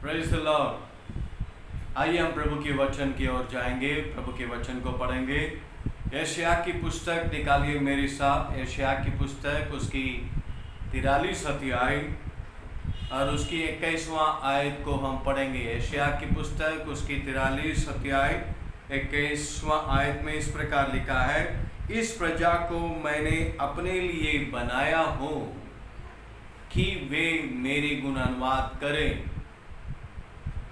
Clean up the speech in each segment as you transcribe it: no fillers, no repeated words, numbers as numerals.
Praise the Lord. आइए हम प्रभु के वचन की ओर जाएंगे, प्रभु के वचन को पढ़ेंगे। यशायाह की पुस्तक निकालिए मेरे साथ। यशायाह की पुस्तक उसकी 43 अध्याय और उसकी 21वां आयत को हम पढ़ेंगे। यशायाह की पुस्तक उसकी 43 अध्याय 21वां आयत में इस प्रकार लिखा है, इस प्रजा को मैंने अपने लिए बनाया हो कि वे मेरी गुणानुवाद करें।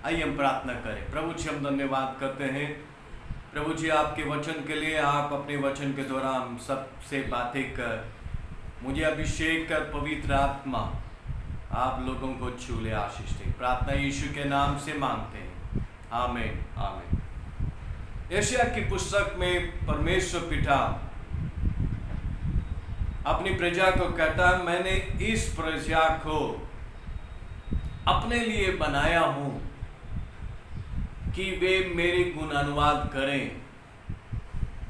आइए हम प्रार्थना करें। प्रभु जी, हम धन्यवाद करते हैं प्रभु जी आपके वचन के लिए। आप अपने वचन के द्वारा हम सबसे बातें कर, मुझे अभिषेक कर, पवित्र आत्मा आप लोगों को छू ले, आशीष दे। प्रार्थना यीशु के नाम से मांगते हैं, आमीन आमीन। यशायाह की पुस्तक में परमेश्वर पिता अपनी प्रजा को कहता है, मैंने इस प्रजा को अपने लिए बनाया हूं कि वे मेरे गुणानुवाद करें।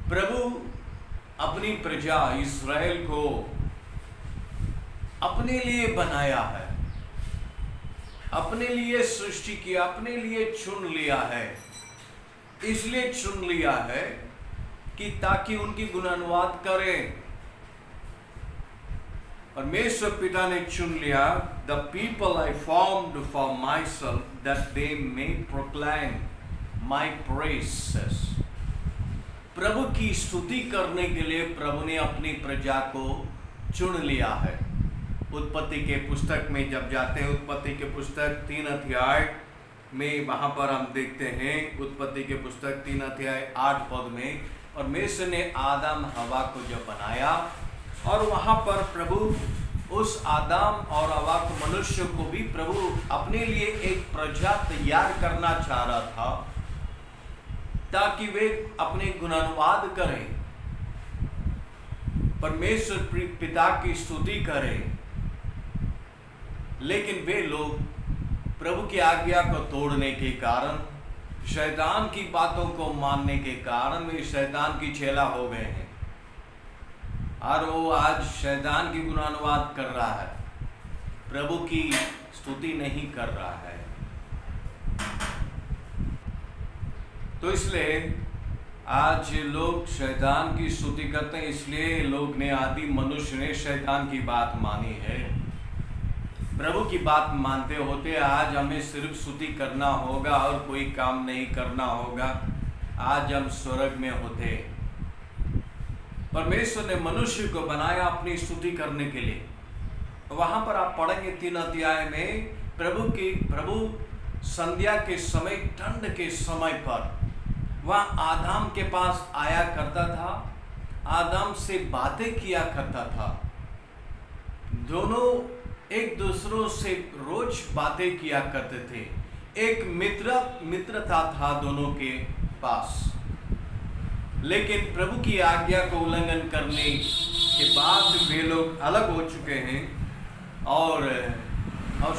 प्रभु अपनी प्रजा इस्राएल को अपने लिए बनाया है, अपने लिए सृष्टि किया, अपने लिए चुन लिया है। इसलिए चुन लिया है कि ताकि उनकी गुणानुवाद करें। परमेश्वर पिता ने चुन लिया, the people I formed for myself that they may proclaim my praises. प्रभु की स्तुति करने के लिए प्रभु ने अपनी प्रजा को चुन लिया है। उत्पत्ति के पुस्तक में जब जाते हैं, उत्पत्ति के पुस्तक 3 अध्याय में वहां पर हम देखते हैं, उत्पत्ति के पुस्तक 3 अध्याय 8 पद में परमेश्वर ने आदम हवा को जब बनाया और वहां पर प्रभु उस आदम और हवा को, मनुष्य को भी प्रभु अपने लिए एक प्रजा तैयार करना चाह रहा था ताकि वे अपने गुणानुवाद करें, परमेश्वर पिता की स्तुति करें। लेकिन वे लोग प्रभु की आज्ञा को तोड़ने के कारण, शैतान की बातों को मानने के कारण वे शैतान की चेला हो गए हैं और वो आज शैतान की गुणानुवाद कर रहा है, प्रभु की स्तुति नहीं कर रहा है। तो इसलिए आज लोग शैतान की स्तुति करते हैं। इसलिए लोग ने, आदि मनुष्य ने शैतान की बात मानी है। प्रभु की बात मानते होते आज हमें सिर्फ स्तुति करना होगा और कोई काम नहीं करना होगा, आज हम स्वर्ग में होते। परमेश्वर ने मनुष्य को बनाया अपनी स्तुति करने के लिए। वहां पर आप पढ़ेंगे 3 अध्याय में, प्रभु संध्या के समय, ठंड के समय पर वह आदम के पास आया करता था, आदम से बातें किया करता था। दोनों एक दूसरों से रोज बातें किया करते थे। एक मित्रता था दोनों के पास। लेकिन प्रभु की आज्ञा को उल्लंघन करने के बाद वे लोग अलग हो चुके हैं और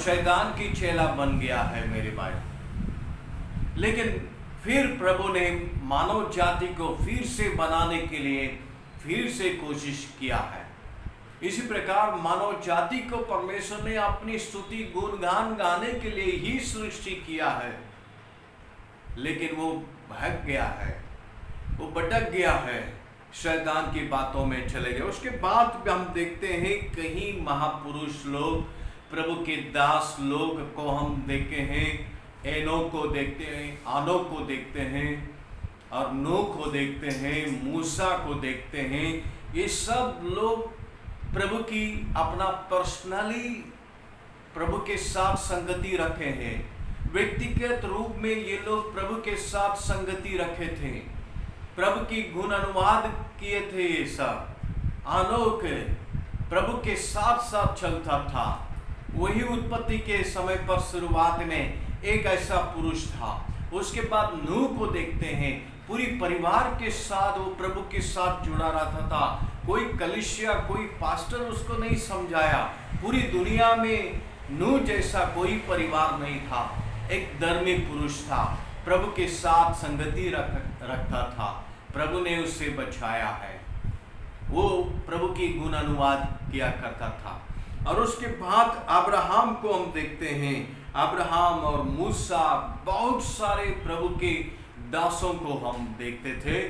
शैतान की चेला बन गया है मेरे भाई। लेकिन फिर प्रभु ने मानव जाति को फिर से बनाने के लिए फिर से कोशिश किया है। इसी प्रकार मानव जाति को परमेश्वर ने अपनी स्तुति गुणगान गाने के लिए ही सृष्टि किया है। लेकिन वो भाग गया है, वो भटक गया है, शैतान की बातों में चले गए। उसके बाद हम देखते हैं कहीं महापुरुष लोग, प्रभु के दास लोग को हम देखते हैं, एनोक को देखते हैं, आनोक को देखते हैं और नूह को देखते हैं, मूसा को देखते हैं। ये सब लोग प्रभु की अपना पर्सनली प्रभु के साथ संगति रखे हैं। व्यक्तिगत रूप में ये लोग प्रभु के साथ संगति रखे थे, प्रभु की गुण अनुवाद किए थे। ये सब आनोक प्रभु के साथ साथ चलता था। वही उत्पत्ति के समय पर शुरुआत में एक ऐसा पुरुष था। उसके बाद नूह को देखते हैं, पूरी परिवार के साथ वो प्रभु के साथ जुड़ा रहता था। कोई कलीसिया, कोई पास्टर उसको नहीं समझाया। पूरी दुनिया में नूह जैसा कोई परिवार नहीं था। एक धर्मी पुरुष था, प्रभु के साथ संगति रखता था। प्रभु ने उसे बचाया है। वो प्रभु की गुण अनुवाद किया करता था। और उसके बाद अब्राहम को हम देखते हैं। अब्राहम और मूसा, बहुत सारे प्रभु के दासों को हम देखते थे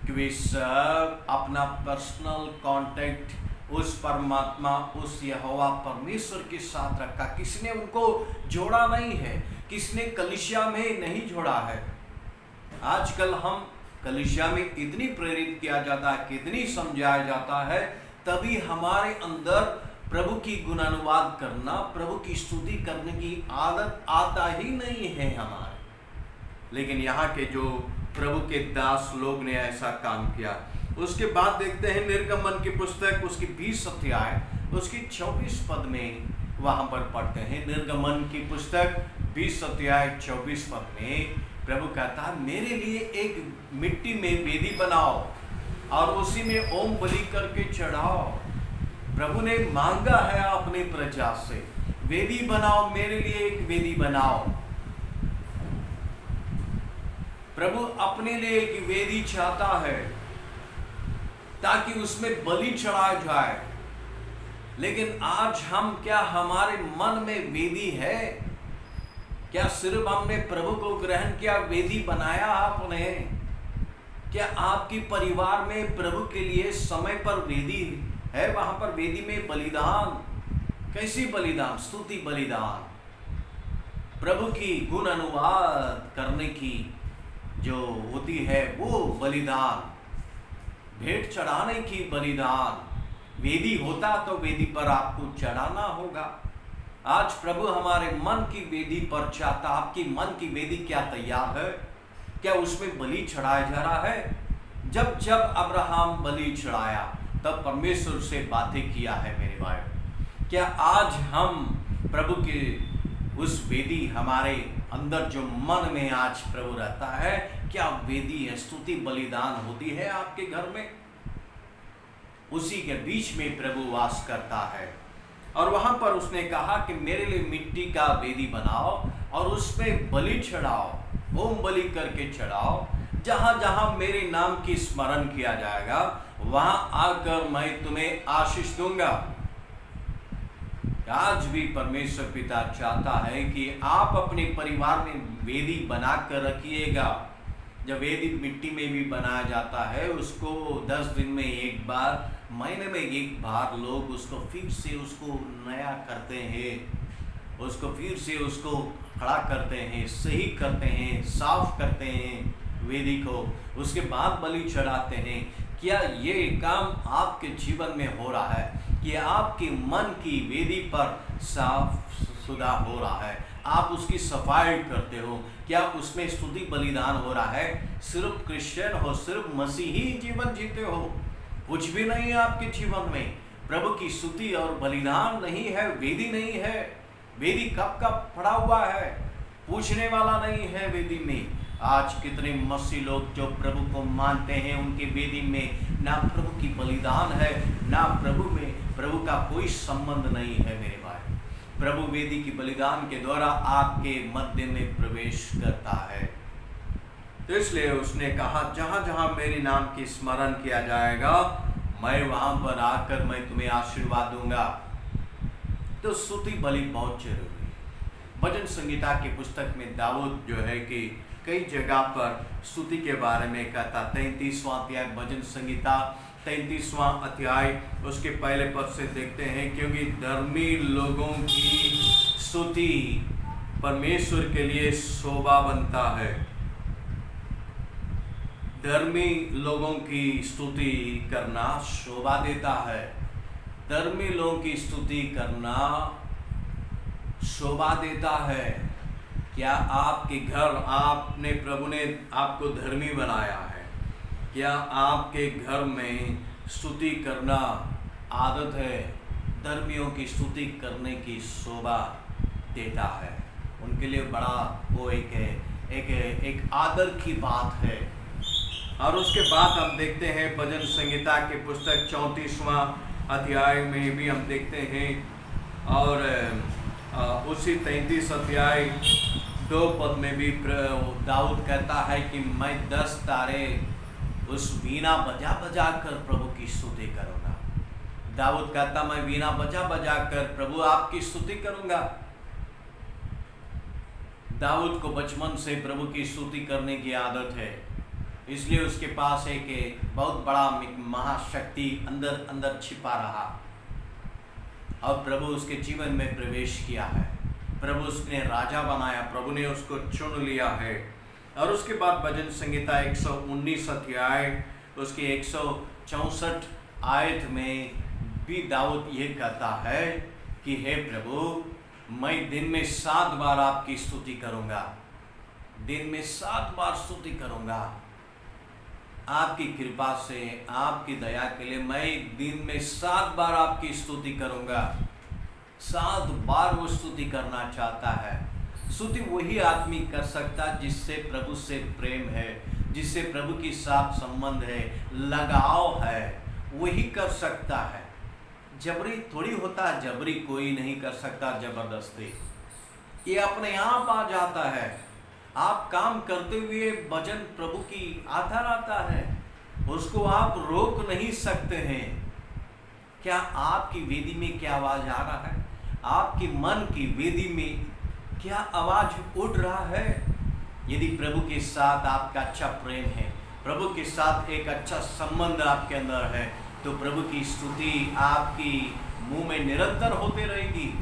कि वे सब अपना पर्सनल कांटेक्ट उस परमात्मा, उस यहोवा परमेश्वर के साथ रखा। किसी ने उनको जोड़ा नहीं है, किसी ने कलीसिया में नहीं जोड़ा है। आजकल हम कलीसिया में इतनी प्रेरित किया जाता है, कितनी समझाया जाता है, तभी हमारे अंदर प्रभु की गुणानुवाद करना, प्रभु की स्तुति करने की आदत आता ही नहीं है हमारे। लेकिन यहाँ के जो प्रभु के दास लोग ने ऐसा काम किया। उसके बाद देखते हैं निर्गमन की पुस्तक, उसकी 20 अध्याय, उसकी 24 पद में वहां पर पढ़ते हैं। निर्गमन की पुस्तक 20 अध्याय 24 पद में प्रभु कहता है, मेरे लिए एक मिट्टी में वेदी बनाओ और उसी में ओम बलि करके चढ़ाओ। प्रभु ने मांगा है अपने प्रजा से, वेदी बनाओ, मेरे लिए एक वेदी बनाओ। प्रभु अपने लिए एक वेदी चाहता है ताकि उसमें बलि चढ़ाया जाए। लेकिन आज हम, क्या हमारे मन में वेदी है? क्या सिर्फ हमने प्रभु को ग्रहण किया, वेदी बनाया आपने? क्या आपकी परिवार में प्रभु के लिए समय पर वेदी है? वहां पर वेदी में बलिदान, कैसी बलिदान? स्तुति बलिदान, प्रभु की गुण अनुवाद करने की जो होती है वो बलिदान, भेंट चढ़ाने की बलिदान। वेदी होता तो वेदी पर आपको चढ़ाना होगा। आज प्रभु हमारे मन की वेदी पर चाहता। आपकी मन की वेदी क्या तैयार है? क्या उसमें बलि चढ़ाया जा रहा है? जब जब अब्राहम बलि चढ़ाया तब परमेश्वर से बातें किया है मेरे भाई। क्या आज हम प्रभु के उस वेदी, हमारे अंदर जो मन में आज प्रभु रहता है, क्या वेदी है, स्तुति बलिदान होती है आपके घर में? उसी के बीच में प्रभु वास करता है। और वहां पर उसने कहा कि मेरे लिए मिट्टी का वेदी बनाओ और उसमें बलि चढ़ाओ, ओम बलि करके चढ़ाओ। जहां जहां मेरे नाम की स्मरण किया जाएगा वहां आकर मैं तुम्हें आशीष दूंगा। आज भी परमेश्वर पिता चाहता है कि आप अपने परिवार में वेदी बनाकर रखिएगा। जब वेदी मिट्टी में भी बनाया जाता है, उसको 10 दिन में एक बार, महीने में एक बार लोग उसको फिर से उसको नया करते हैं, उसको फिर से उसको खड़ा करते हैं, सही करते हैं, साफ करते हैं वेदी को, उसके बाद बलि चढ़ाते हैं। क्या ये काम आपके जीवन में हो रहा है कि आपके मन की वेदी पर साफ सुथरा हो रहा है? आप उसकी सफाई करते हो? क्या उसमें स्तुति बलिदान हो रहा है? सिर्फ क्रिश्चियन हो, सिर्फ मसीही जीवन जीते हो, कुछ भी नहीं है आपके जीवन में, प्रभु की स्तुति और बलिदान नहीं है, वेदी नहीं है, वेदी कब का पड़ा हुआ है, पूछने वाला नहीं है वेदी में। आज कितने मसीह लोग जो प्रभु को मानते हैं, उनके वेदी में ना प्रभु की बलिदान है, ना प्रभु का कोई संबंध नहीं है मेरे भाई। प्रभु वेदी की बलिदान के द्वारा आपके मध्य में प्रवेश करता है। तो इसलिए उसने कहा, जहां जहां मेरे नाम की स्मरण किया जाएगा मैं वहां पर आकर मैं तुम्हें आशीर्वाद दूंगा। तो स्तुति बलि बहुत जरूरी है। भजन संगीता की पुस्तक में दाऊद जो है कि कई जगह पर स्तुति के बारे में कहता। 33वां अध्याय भजन संगीता 33वां अध्याय उसके पहले पद से देखते हैं, क्योंकि धर्मी लोगों की स्तुति परमेश्वर के लिए शोभा बनता है। धर्मी लोगों की स्तुति करना शोभा देता है। धर्मी लोगों की स्तुति करना शोभा देता है। क्या आपके घर, आपने प्रभु ने आपको धर्मी बनाया है? क्या आपके घर में स्तुति करना आदत है? धर्मियों की स्तुति करने की शोभा देता है, उनके लिए बड़ा वो एक आदर की बात है। और उसके बाद हम देखते हैं भजन संगीता की पुस्तक 34वां अध्याय में भी हम देखते हैं, और उसी 33 अध्याय 2 पद में भी दाऊद कहता है कि मैं 10 तारे उस वीणा बजा बजा कर प्रभु की स्तुति करूंगा। दाऊद कहता मैं वीणा बजा बजा कर प्रभु आपकी स्तुति करूंगा। दाऊद को बचपन से प्रभु की स्तुति करने की आदत है, इसलिए उसके पास एक बहुत बड़ा महाशक्ति अंदर अंदर छिपा रहा और प्रभु उसके जीवन में प्रवेश किया है। प्रभु उसने राजा बनाया, प्रभु ने उसको चुन लिया है। और उसके बाद भजन संहिता 119 अध्याय उसके 164 आयत में भी दाऊद ये कहता है कि हे प्रभु, मैं दिन में 7 बार आपकी स्तुति करूंगा, दिन में 7 बार स्तुति करूंगा। आपकी कृपा से, आपकी दया के लिए मैं दिन में 7 बार आपकी स्तुति करूंगा। 7 बार वो स्तुति करना चाहता है। स्तुति वही आदमी कर सकता जिससे प्रभु से प्रेम है, जिससे प्रभु के साथ संबंध है, लगाव है, वही कर सकता है। जबरी थोड़ी होता है, जबरी कोई नहीं कर सकता, जबरदस्ती ये अपने आप आ जाता है। आप काम करते हुए भजन प्रभु की आता रहता है, उसको आप रोक नहीं सकते हैं। क्या आपकी वेदी में क्या आवाज आ रहा है? आपकी मन की वेदी में क्या आवाज उठ रहा है? यदि प्रभु के साथ आपका अच्छा प्रेम है, प्रभु के साथ एक अच्छा संबंध आपके अंदर है, तो प्रभु की स्तुति आपकी मुंह में निरंतर होते रहेगी।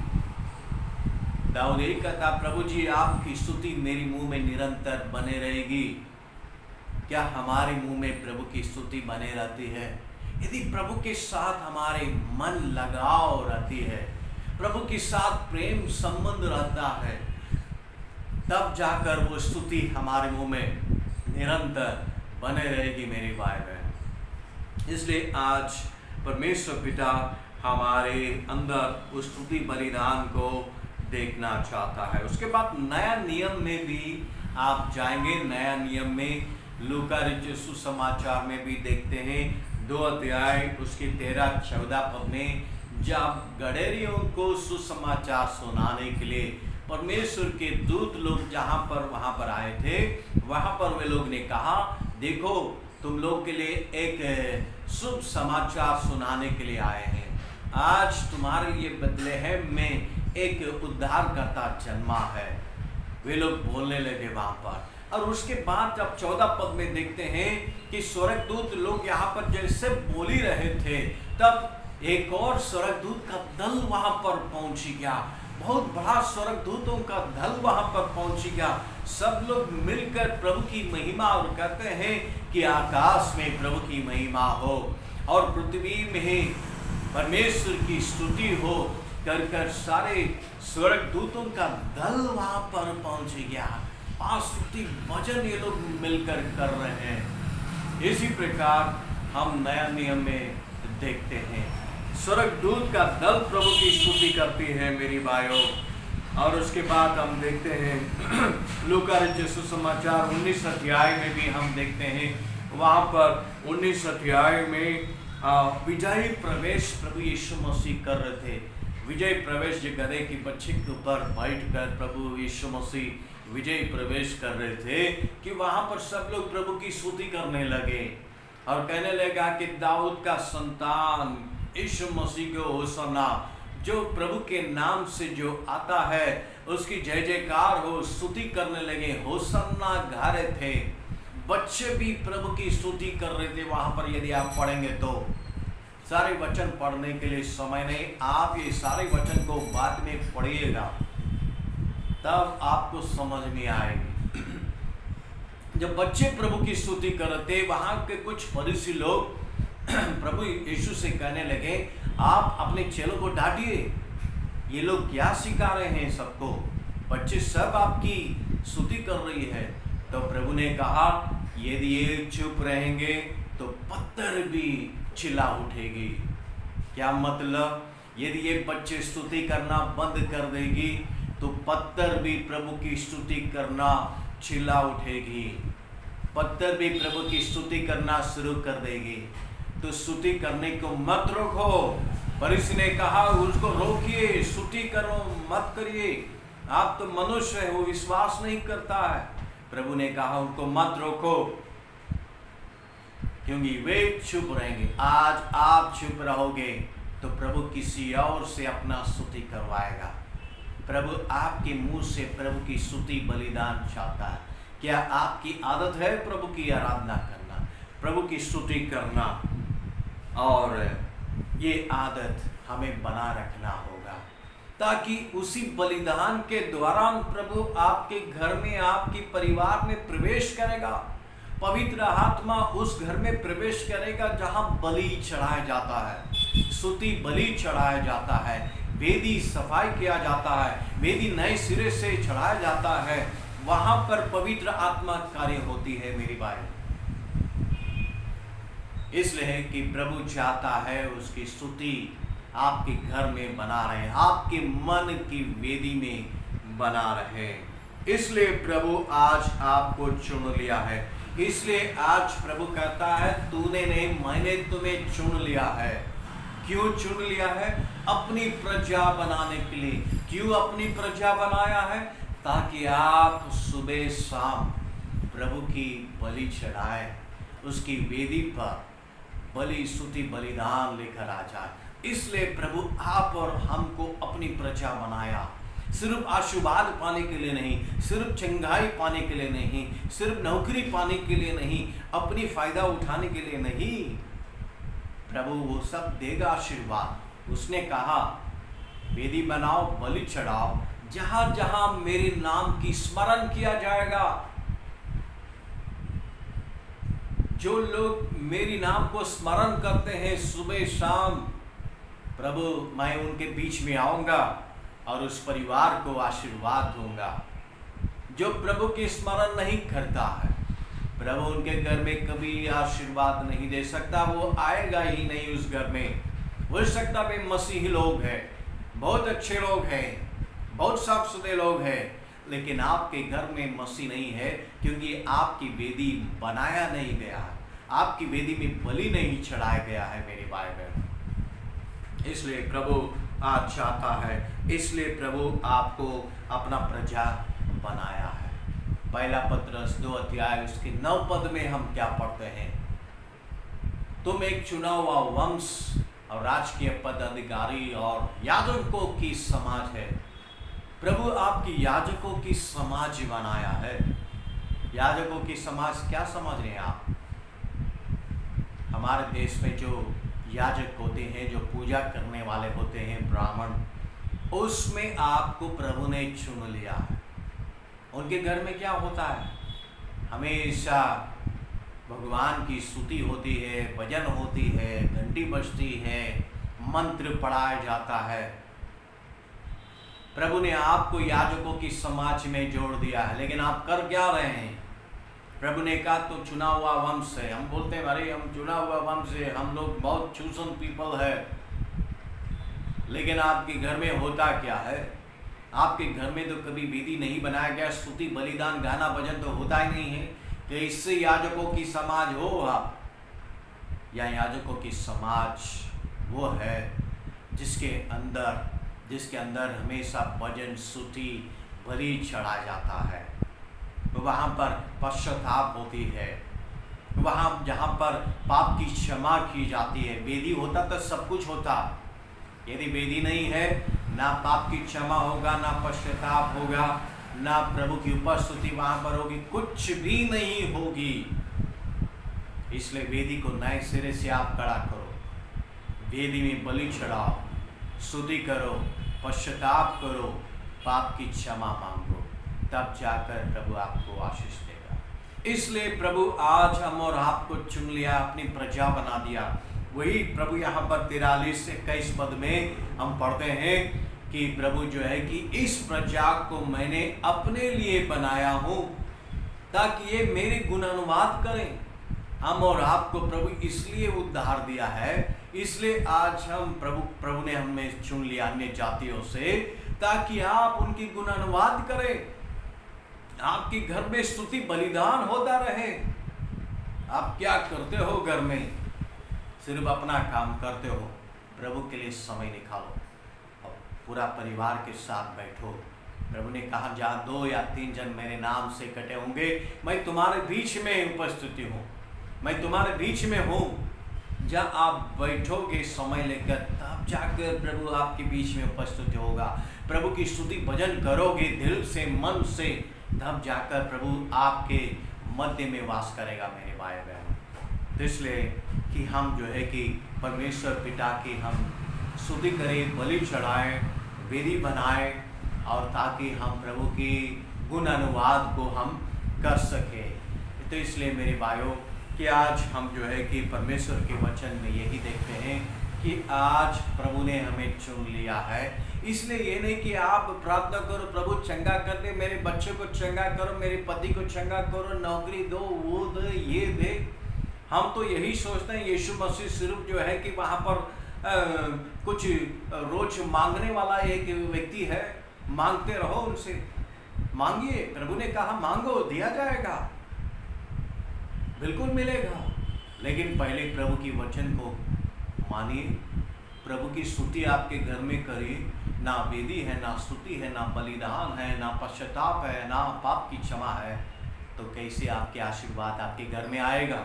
दाऊद यही कहता, प्रभु जी आपकी स्तुति मेरी मुंह में निरंतर बने रहेगी। क्या हमारे मुंह में प्रभु की स्तुति बने रहती है? यदि प्रभु के साथ हमारे मन लगाव रहती है, प्रभु के साथ प्रेम संबंध रहता है, तब जाकर वो स्तुति हमारे मुंह में निरंतर बने रहेगी मेरी भाई बहन। इसलिए आज परमेश्वर पिता हमारे अंदर उस स्तुति बलिदान को देखना चाहता है। उसके बाद नया नियम में भी आप जाएंगे। नया नियम में लूका रचित सुसमाचार में भी देखते हैं 2 अध्याय उसके 13-14 पद में, जब गडेरियों को सुसमाचार सुनाने के लिए परमेश्वर के दूत लोग जहाँ पर वहाँ पर आए थे, वहाँ पर वे लोग ने कहा, देखो तुम लोग के लिए एक शुभ समाचार सुनाने के लिए आए हैं। आज तुम्हारे लिए बेथलेहम में एक उद्धारकर्ता जन्मा है। वे लोग बोलने लगे वहाँ पर। और उसके बाद जब 14 पद में देखते हैं कि स्वर्गदूत लोग यहाँ पर जैसे बोल ही रहे थे, तब एक और स्वर्गदूत का दल वहाँ पर पहुँच गया। बहुत बड़ा स्वर्गदूतों का दल वहाँ पर पहुँच गया। सब लोग मिलकर प्रभु की महिमा और कहते हैं कि आकाश में प्रभु की महिमा हो और पृथ्वी में परमेश्वर की स्तुति हो कर कर सारे स्वर्गदूतों का दल वहाँ पर पहुँच गया। स्तुति भजन ये लोग मिलकर कर रहे हैं। इसी प्रकार हम नया नियम में देखते हैं स्वर्गदूत का दल प्रभु की स्तुति करती है मेरी भाइयों। और उसके बाद हम देखते हैं लूका रचित सुसमाचार 19 अध्याय में भी हम देखते हैं, वहाँ पर 19 अध्याय में विजय प्रवेश प्रभु यीशु मसीह कर रहे थे। विजय प्रवेश जो गधे की बच्ची के ऊपर बैठकर प्रभु यीशु मसीह विजय प्रवेश कर रहे थे कि वहाँ पर सब लोग प्रभु की स्तुति करने लगे और कहने लगा कि दाऊद का संतान यीशु मसीह को होसन्ना, जो प्रभु के नाम से जो आता है उसकी जय जयकार हो, स्तुति करने लगे, होसन्ना गा रहे थे। बच्चे भी प्रभु की स्तुति कर रहे थे वहाँ पर। यदि आप पढ़ेंगे तो सारे वचन पढ़ने के लिए समय नहीं, आप ये सारे वचन को बाद में पढ़िएगा तब आपको समझ में आएगी। जब बच्चे प्रभु की स्तुति कर रहे थे, वहाँ के कुछ फरीसी लोग प्रभु यीशु से कहने लगे, आप अपने चेलों को डांटिए, ये लोग क्या सिखा रहे हैं सबको, बच्चे सब आपकी स्तुति कर रही है। तो प्रभु ने कहा, यदि ये चुप रहेंगे तो पत्थर भी चिल्ला उठेगी। क्या मतलब? यदि ये बच्चे स्तुति करना बंद कर देगी तो पत्थर भी प्रभु की स्तुति करना चिल्ला उठेगी, पत्थर भी प्रभु की स्तुति करना शुरू कर देगी। तो स्तुति करने को मत रोको। फरीसी ने कहा, उसको रोकिए, स्तुति करो मत करिए, आप तो मनुष्य है, वो विश्वास नहीं करता है। प्रभु ने कहा उनको मत रोको, क्योंकि वे चुप रहेंगे। आज आप चुप रहोगे तो प्रभु किसी और से अपना स्तुति करवाएगा। प्रभु आपके मुंह से प्रभु की स्तुति बलिदान चाहता है। क्या आपकी आदत है प्रभु की आराधना करना, प्रभु की स्तुति करना? और ये आदत हमें बना रखना होगा, ताकि उसी बलिदान के दौरान प्रभु आपके घर में, आपके परिवार में प्रवेश करेगा। पवित्र आत्मा उस घर में प्रवेश करेगा जहां बलि चढ़ाया जाता है, स्तुति बलि चढ़ाया जाता है, वेदी सफाई किया जाता है, वेदी नए सिरे से चढ़ाया जाता है। वहां पर पवित्र आत्मा कार्य होती है मेरी भाई। इसलिए कि प्रभु चाहता है उसकी स्तुति आपके घर में बना रहे, आपके मन की वेदी में बना रहे। इसलिए प्रभु आज आपको चुन लिया है। इसलिए आज प्रभु कहता है, तूने नहीं मैंने तुम्हें चुन लिया है। क्यों चुन लिया है? अपनी प्रजा बनाने के लिए। क्यों अपनी प्रजा बनाया है? ताकि आप सुबह शाम प्रभु की बलि चढ़ाए, उसकी वेदी पर बलि स्तुति बलिदान लेकर आ जाए। इसलिए प्रभु आप और हमको अपनी प्रजा बनाया, सिर्फ आशीर्वाद पाने के लिए नहीं, सिर्फ चंगाई पाने के लिए नहीं, सिर्फ नौकरी पाने के लिए नहीं, अपनी फायदा उठाने के लिए नहीं। प्रभु वो सब देगा आशीर्वाद। उसने कहा वेदी बनाओ, बलि चढ़ाओ, जहां जहां मेरे नाम की स्मरण किया जाएगा। जो लोग मेरी नाम को स्मरण करते हैं सुबह शाम, प्रभु मैं उनके बीच में आऊंगा और उस परिवार को आशीर्वाद दूंगा। जो प्रभु की स्मरण नहीं करता है, प्रभु उनके घर में कभी आशीर्वाद नहीं दे सकता। वो आएगा ही नहीं उस घर में। हो सकता है मसीही लोग हैं, बहुत अच्छे लोग हैं, बहुत साफ सुथरे लोग हैं, लेकिन आपके घर में मसीह नहीं है, क्योंकि आपकी वेदी बनाया नहीं गया है, आपकी वेदी में बलि नहीं चढ़ाया गया है मेरे भाई बहन। इसलिए प्रभु आज चाहता है, इसलिए प्रभु आपको अपना प्रजा बनाया है। पहला पत्रस 2 अध्याय उसके 9 पद में हम क्या पढ़ते हैं? तुम एक चुना हुआ वंश और राजकीय पदाधिकारी और याजकों की समाज है। प्रभु आपकी याजकों की समाज बनाया है। याजकों की समाज क्या समझ रहे हैं आप? हमारे देश में जो याजक होते हैं, जो पूजा करने वाले होते हैं, ब्राह्मण, उसमें आपको प्रभु ने चुन लिया है। उनके घर में क्या होता है? हमेशा भगवान की स्तुति होती है, भजन होती है, घंटी बजती है, मंत्र पढ़ाया जाता है। प्रभु ने आपको याजकों की समाज में जोड़ दिया है, लेकिन आप कर क्या रहे हैं? प्रभु ने कहा तो चुना हुआ वंश है। हम बोलते हैं अरे हम चुना हुआ वंश है, हम लोग बहुत चूसन पीपल है, लेकिन आपके घर में होता क्या है? आपके घर में तो कभी वेदी नहीं बनाया गया, स्तुति बलिदान गाना भजन तो होता ही नहीं है कि इससे याजकों की समाज हो आप। या याजकों की समाज वो है जिसके अंदर हमेशा भजन स्तुति बलि चढ़ाया जाता है। वहाँ पर पश्चाताप होती है, वहाँ जहाँ पर पाप की क्षमा की जाती है। वेदी होता तो सब कुछ होता, यदि वेदी नहीं है, ना पाप की क्षमा होगा, ना पश्चाताप होगा, ना प्रभु की उपस्थिति वहाँ पर होगी, कुछ भी नहीं होगी। इसलिए वेदी को नए सिरे से आप खड़ा करो, वेदी में बलि चढ़ाओ, स्तुति करो, पश्चाताप करो, पाप की क्षमा मांगो, तब जाकर प्रभु आपको आशीष देगा। इसलिए प्रभु आज हम और आपको चुन लिया, अपनी प्रजा बना दिया। वही प्रभु यहाँ पर 43 से 21 पद में हम पढ़ते हैं कि प्रभु जो है कि इस प्रजा को मैंने अपने लिए बनाया हूँ ताकि ये मेरे गुणानुवाद करें। हम और आपको प्रभु इसलिए उद्धार दिया है, इसलिए आज हम प्रभु ने हमें चुन लिया अन्य जातियों से, ताकि आप उनकी गुणानुवाद करें, आपके घर में स्तुति बलिदान होता रहे। आप क्या करते हो घर में? सिर्फ अपना काम करते हो? प्रभु के लिए समय निकालो और पूरा परिवार के साथ बैठो। प्रभु ने कहा जहाँ 2 या 3 जन मेरे नाम से इकट्ठे होंगे, मैं तुम्हारे बीच में उपस्थित हूँ, मैं तुम्हारे बीच में हूँ। जब आप बैठोगे समय लेकर, तब जाकर प्रभु आपके बीच में उपस्थित होगा। प्रभु की स्तुति भजन करोगे दिल से, मन से, तब जाकर प्रभु आपके मध्य में वास करेगा मेरे भाई बहन। तो इसलिए कि हम जो है कि परमेश्वर पिता की हम स्तुति करें, बलि चढ़ाएं, वेदी बनाएं, और ताकि हम प्रभु की गुण अनुवाद को हम कर सकें। तो इसलिए मेरे भाइयों कि आज हम जो है कि परमेश्वर के वचन में यही देखते हैं कि आज प्रभु ने हमें चुन लिया है। इसलिए ये नहीं कि आप प्रार्थना करो प्रभु चंगा कर दे, मेरे बच्चे को चंगा करो, मेरे पति को चंगा करो, नौकरी दो, वो दे, ये दे। हम तो यही सोचते हैं यीशु मसीह सिर्फ जो है कि वहाँ पर कुछ रोज मांगने वाला एक व्यक्ति है, मांगते रहो उनसे, मांगिए। प्रभु ने कहा मांगो दिया जाएगा, बिल्कुल मिलेगा। लेकिन पहले प्रभु की वचन को मानिए, प्रभु की स्तुति आपके घर में करिए। ना वेदी है, ना स्तुति है, ना बलिदान है, ना पश्चाताप है, ना पाप की क्षमा है, तो कैसे आपके आशीर्वाद आपके घर में आएगा।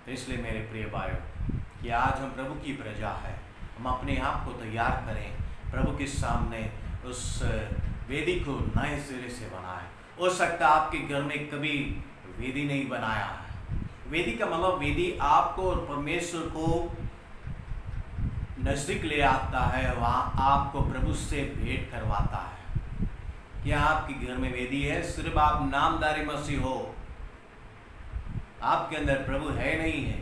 तो इसलिए मेरे प्रिय भाइयों कि आज हम प्रभु की प्रजा है, हम अपने आप को तैयार करें, प्रभु के सामने उस वेदी को नए सिरे से बनाएं। हो सकता है आपके घर में कभी वेदी नहीं बनाया है। वेदी का मतलब वेदी आपको और परमेश्वर को नजदीक ले आता है, वहाँ आपको प्रभु से भेंट करवाता है। क्या आपके घर में वेदी है? सिर्फ आप नामधारी मसीह हो, आपके अंदर प्रभु है नहीं है,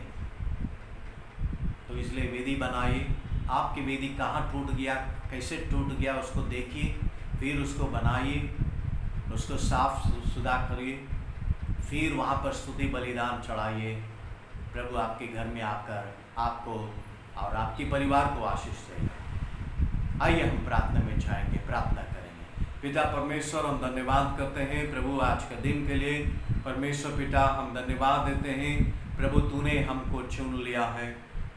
तो इसलिए वेदी बनाइए। आपकी वेदी कहाँ टूट गया, कैसे टूट गया उसको देखिए, फिर उसको बनाइए, उसको साफ सुथरा करिए, फिर वहाँ पर स्तुति बलिदान चढ़ाइए। प्रभु आपके घर में आकर आपको और आपके परिवार को आशीष देगा। आइए हम प्रार्थना में जाएंगे, प्रार्थना करेंगे। पिता परमेश्वर, हम धन्यवाद करते हैं प्रभु आज का दिन के लिए। परमेश्वर पिता, हम धन्यवाद देते हैं प्रभु, तूने हमको चुन लिया है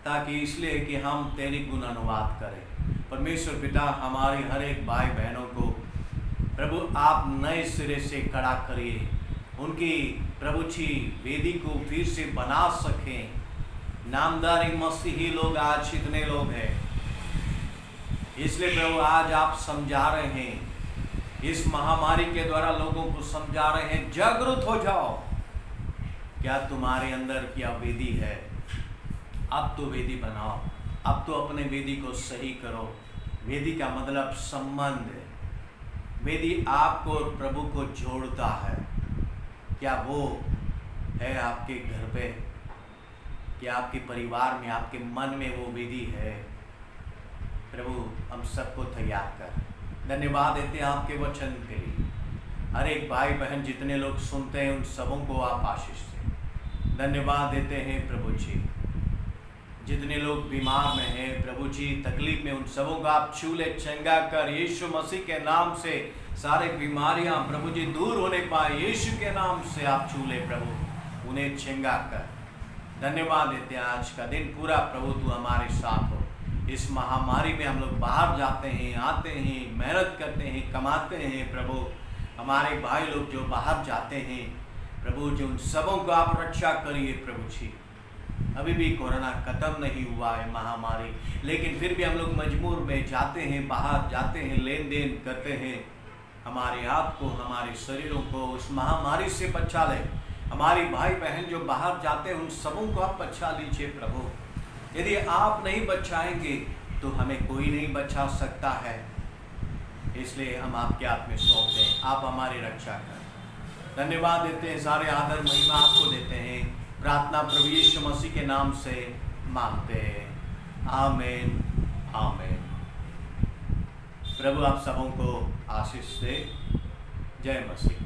ताकि इसलिए कि हम तेरी गुण अनुवाद करें। परमेश्वर पिता, हमारे हर एक भाई बहनों को प्रभु आप नए सिरे से खड़ा करिए, उनकी प्रभु जी वेदी को फिर से बना सकें। नामधारी मसीही लोग आज इतने लोग हैं, इसलिए प्रभु आज आप समझा रहे हैं, इस महामारी के द्वारा लोगों को समझा रहे हैं, जागरूक हो जाओ। क्या तुम्हारे अंदर क्या वेदी है? अब तो वेदी बनाओ, अब तो अपने वेदी को सही करो। वेदी का मतलब संबंध है। वेदी आपको और प्रभु को जोड़ता है। क्या वो है आपके घर पे? क्या आपके परिवार में, आपके मन में वो वेदी है? प्रभु हम सबको तैयार कर। धन्यवाद देते हैं आपके वचन के लिए। हर एक भाई बहन जितने लोग सुनते हैं उन सबों को आप आशीष दें। धन्यवाद देते हैं प्रभु जी, जितने लोग बीमार में हैं प्रभु जी, तकलीफ में, उन सबों को आप छू ले, चंगा कर। यीशु मसीह के नाम से सारे बीमारियां प्रभु जी दूर होने पाए। यीशु के नाम से आप छू ले प्रभु, उन्हें चंगा कर। धन्यवाद देते हैं आज का दिन पूरा प्रभु तू हमारे साथ हो। इस महामारी में हम लोग बाहर जाते हैं, आते हैं, मेहनत करते हैं, कमाते हैं प्रभु। हमारे भाई लोग जो बाहर जाते हैं प्रभु जी, उन सबों को आप रक्षा करिए प्रभु जी। अभी भी कोरोना खत्म नहीं हुआ है महामारी, लेकिन फिर भी हम लोग मजबूर में जाते हैं, बाहर जाते हैं, लेन देन करते हैं। हमारे आप को, हमारे शरीरों को उस महामारी से बचा ले। हमारी भाई बहन जो बाहर जाते हैं उन सबों को आप बचा लीजिए प्रभु। यदि आप नहीं बचाएंगे तो हमें कोई नहीं बचा सकता है, इसलिए हम आपके हाथ में सौंपते हैं, आप हमारी रक्षा करें। धन्यवाद देते हैं, सारे आदर महिमा आपको देते हैं। प्रार्थना प्रभु यीशु मसीह के नाम से मांगते हैं, आमीन आमीन। प्रभु आप सबों को आशीष दे। जय मसीह।